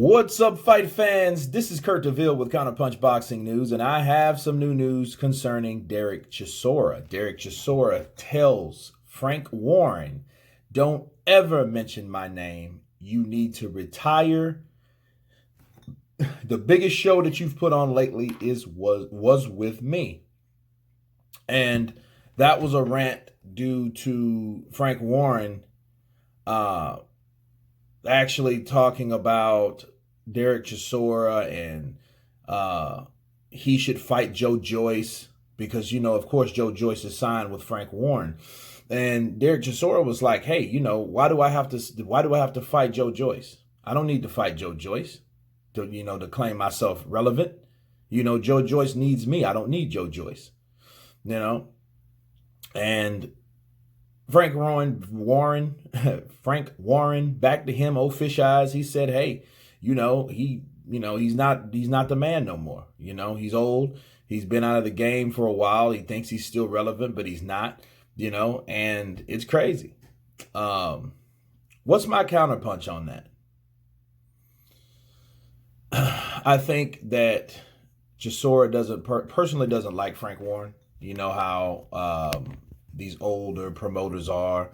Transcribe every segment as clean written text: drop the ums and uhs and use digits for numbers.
What's up, fight fans? This is Kurt DeVille with Counterpunch Boxing News, and I have some new news concerning Dereck Chisora. Dereck Chisora tells Frank Warren, "Don't ever mention my name. You need to retire. The biggest show that you've put on lately was with me." And that was a rant due to Frank Warren actually talking about Dereck Chisora and he should fight Joyce because, of course, Joyce is signed with Frank Warren. And Dereck Chisora was like, "Hey, why do I have to fight Joyce? I don't need to fight Joyce to claim myself relevant. Joyce needs me. I don't need Joyce." And Frank Warren, back to him, old fish eyes. He said, "Hey, he's not the man no more. He's old. He's been out of the game for a while. He thinks he's still relevant, but he's not. And it's crazy." What's my counterpunch on that? I think that Chisora personally doesn't like Frank Warren. You know how these older promoters are,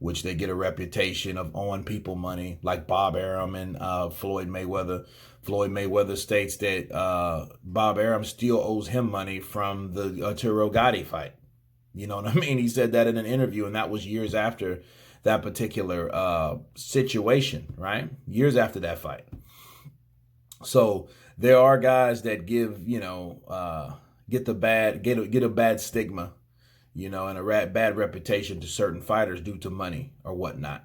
which they get a reputation of owing people money, like Bob Arum and Floyd Mayweather. Floyd Mayweather states that Bob Arum still owes him money from the Arturo Gatti fight. You know what I mean? He said that in an interview, and that was years after that particular situation, right? Years after that fight. So there are guys that give, get a bad stigma, and a bad reputation to certain fighters due to money or whatnot,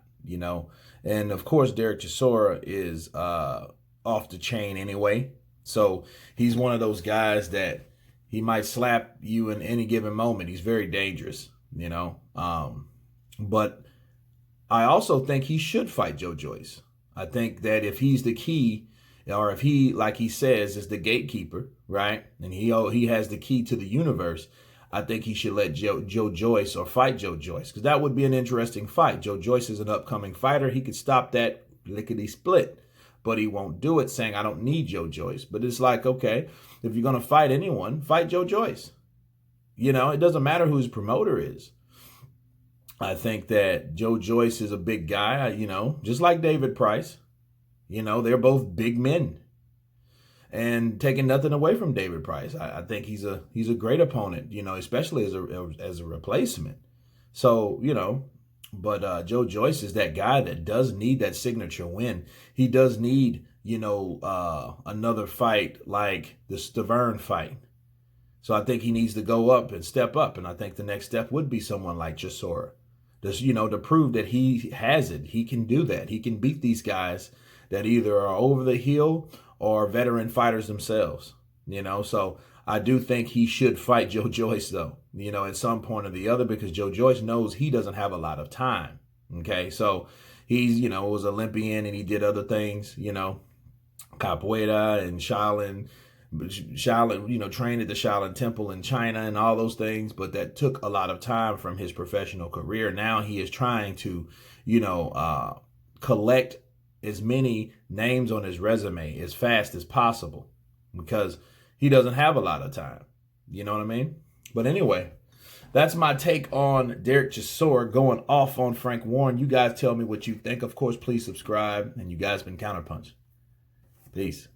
And of course, Dereck Chisora is off the chain anyway. So he's one of those guys that he might slap you in any given moment. He's very dangerous, But I also think he should fight Joyce. I think that if he's the key, or if he, like he says, is the gatekeeper, right? And he has the key to the universe. I think he should let Joyce or fight Joyce, because that would be an interesting fight. Joyce is an upcoming fighter. He could stop that lickety split, but he won't do it, saying, "I don't need Joyce." But it's like, okay, if you're going to fight anyone, fight Joyce. It doesn't matter who his promoter is. I think that Joyce is a big guy, just like David Price. They're both big men. And taking nothing away from David Price, I think he's a great opponent, especially as a replacement. So, but Joyce is that guy that does need that signature win. He does need, another fight like the Stavern fight. So I think he needs to go up and step up. And I think the next step would be someone like Chisora. Just, to prove that he has it. He can do that. He can beat these guys that either are over the hill or veteran fighters themselves, So I do think he should fight Joyce, though, at some point or the other, because Joyce knows he doesn't have a lot of time, okay? So he's, was Olympian and he did other things, capoeira and Shaolin, trained at the Shaolin Temple in China and all those things, but that took a lot of time from his professional career. Now he is trying to, collect as many names on his resume as fast as possible, because he doesn't have a lot of time. You know what I mean? But anyway, that's my take on Dereck Chisora going off on Frank Warren. You guys tell me what you think. Of course, please subscribe. And you guys been Counterpunch. Peace.